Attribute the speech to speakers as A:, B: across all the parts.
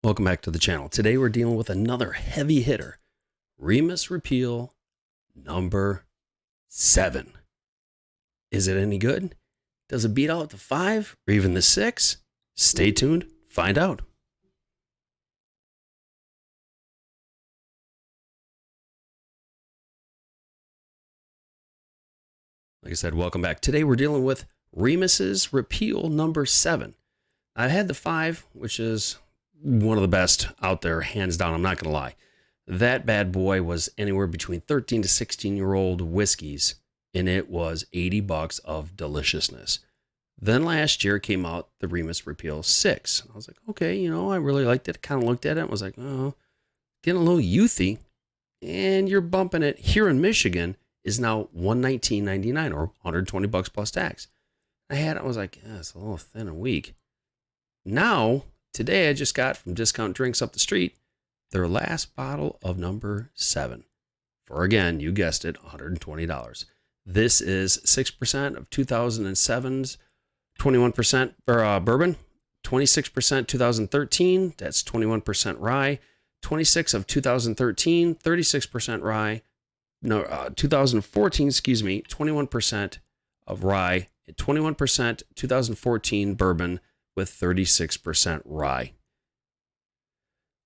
A: Welcome back to the channel. Today we're dealing with another heavy hitter, REMUS repeal number 7. Is it any good? Does it beat out the 5 or even the 6? Stay tuned, find out. Like I said, welcome back. Today we're dealing with REMUS's repeal number 7. I had the 5, which is one of the best out there, hands down. I'm not going to lie. That bad boy was anywhere between 13 to 16-year-old whiskeys, and it was $80 of deliciousness. Then last year came out the REMUS Repeal 6. I was like, okay, I really liked it. Kind of looked at it and was like, oh, getting a little youthy. And you're bumping it here in Michigan is now $119.99 or $120 plus tax. I was like, yeah, it's a little thin and weak. Now, today I just got from Discount Drinks up the street their last bottle of number 7 for, again, you guessed it, $120. This is 6% of 2007's 21% bourbon, 26% 2013, that's 21% rye, 26 of 2013, 36% rye, 2014, 21% of rye, 21% 2014 bourbon, with 36% rye.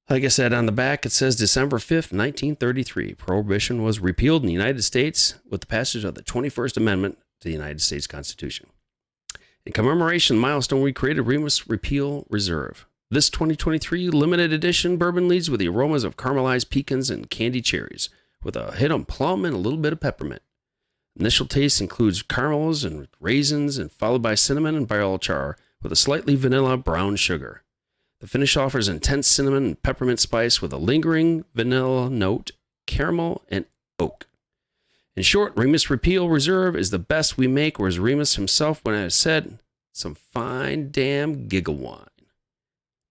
A: Like I said, on the back, it says December 5th, 1933. Prohibition was repealed in the United States with the passage of the 21st Amendment to the United States Constitution. In commemoration of the milestone, we created REMUS Repeal Reserve. This 2023 limited edition bourbon leads with the aromas of caramelized pecans and candied cherries, with a hit of plum and a little bit of peppermint. Initial taste includes caramels and raisins, and followed by cinnamon and barrel char, with a slightly vanilla brown sugar. The finish offers intense cinnamon and peppermint spice with a lingering vanilla note, caramel, and oak. In short, REMUS Repeal Reserve is the best we make, or as REMUS himself when I said, some fine damn giggle wine.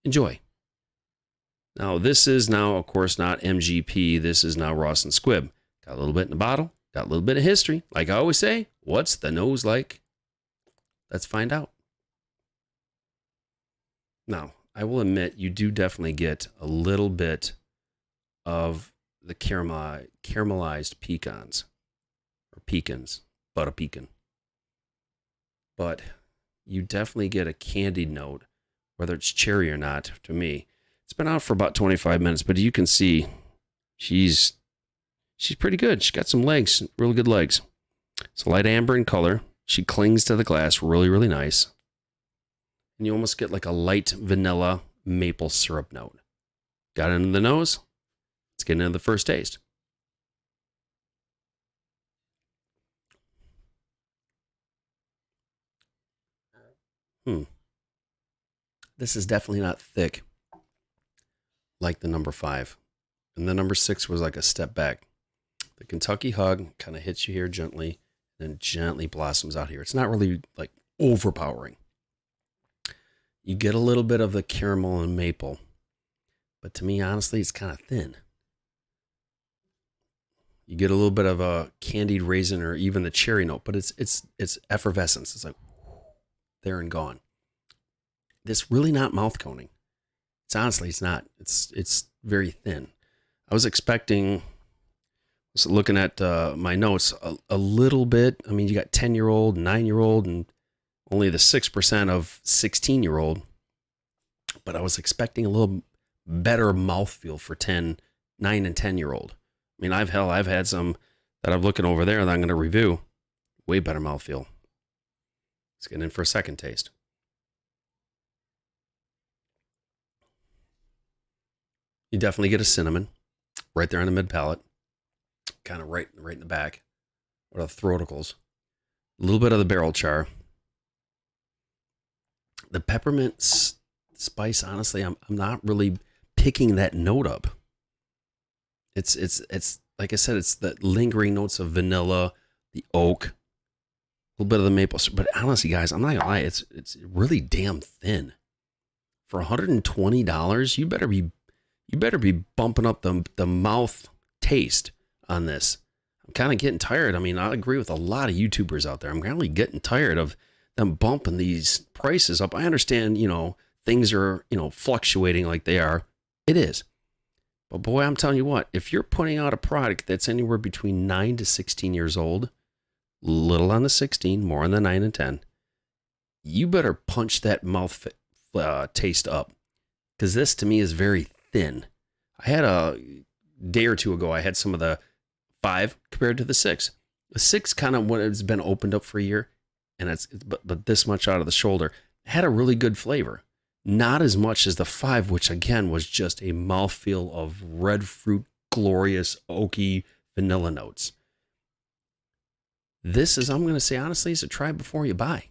A: Enjoy. Now, this is now, of course, not MGP. This is now Ross and Squibb. Got a little bit in the bottle, got a little bit of history. Like I always say, what's the nose like? Let's find out. Now, I will admit you do definitely get a little bit of the caramelized pecans, or pecans, but a pecan. But you definitely get a candied note, whether it's cherry or not, to me. It's been out for about 25 minutes, but you can see she's pretty good. She's got some legs, really good legs. It's light amber in color. She clings to the glass really, really nice. And you almost get like a light vanilla maple syrup note. Got it into the nose. Let's get into the first taste. This is definitely not thick like the number 5. And the number 6 was like a step back. The Kentucky Hug kind of hits you here gently, and then gently blossoms out here. It's not really like overpowering. You get a little bit of the caramel and maple, but to me, honestly, it's kind of thin. You get a little bit of a candied raisin or even the cherry note, but it's effervescence. It's like there and gone. This really not mouth coating. It's not. It's very thin. I was expecting, looking at my notes, a little bit. I mean, you got 10-year-old, 9-year-old, and only the 6% of 16-year-old, but I was expecting a little better mouthfeel for 9 and 10-year-old. I mean, I've had some that I'm looking over there that I'm going to review. Way better mouthfeel. Let's get in for a second taste. You definitely get a cinnamon right there on the mid palate, kind of right in the back, or the throaticals. A little bit of the barrel char. The peppermint spice, honestly, I'm not really picking that note up. It's like I said, it's the lingering notes of vanilla, the oak, a little bit of the maple. But honestly, guys, I'm not gonna lie, it's really damn thin. For $120, you better be bumping up the mouth taste on this. I'm kind of getting tired. I mean, I agree with a lot of YouTubers out there. I'm really getting tired of them bumping these prices up. I understand, things are, fluctuating like they are. It is. But boy, I'm telling you what, if you're putting out a product that's anywhere between 9 to 16 years old, little on the 16, more on the 9 and 10, you better punch that mouth taste up, because this to me is very thin. I had a day or two ago, I had some of the 5 compared to the 6. The 6 kind of when it's been opened up for a year, and it's but this much out of the shoulder, it had a really good flavor. Not as much as the 5, which again was just a mouthfeel of red fruit, glorious, oaky vanilla notes. This is, I'm going to say honestly, is a try before you buy.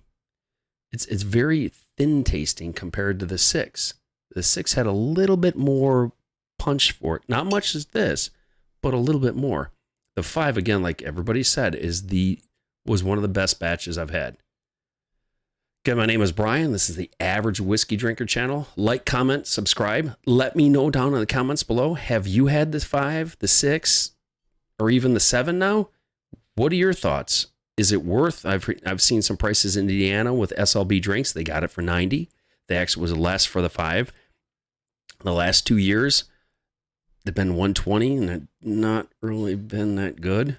A: It's very thin tasting compared to the 6. The 6 had a little bit more punch for it. Not much as this, but a little bit more. The 5, again, like everybody said, was one of the best batches I've had. Again, my name is Brian. This is the Average Whiskey Drinker channel. Like, comment, subscribe. Let me know down in the comments below. Have you had the 5, the 6, or even the 7 now? What are your thoughts? Is it worth? I've seen some prices in Indiana with SLB drinks. They got it for $90. They actually was less for the 5. The last 2 years, they've been $120, and it's not really been that good.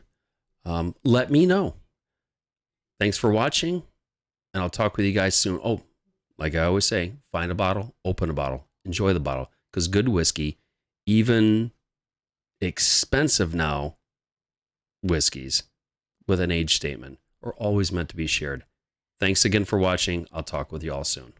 A: Let me know. Thanks for watching, and I'll talk with you guys soon. Oh, like I always say, find a bottle, open a bottle, enjoy the bottle, because good whiskey, even expensive now whiskeys with an age statement, are always meant to be shared. Thanks again for watching. I'll talk with you all soon.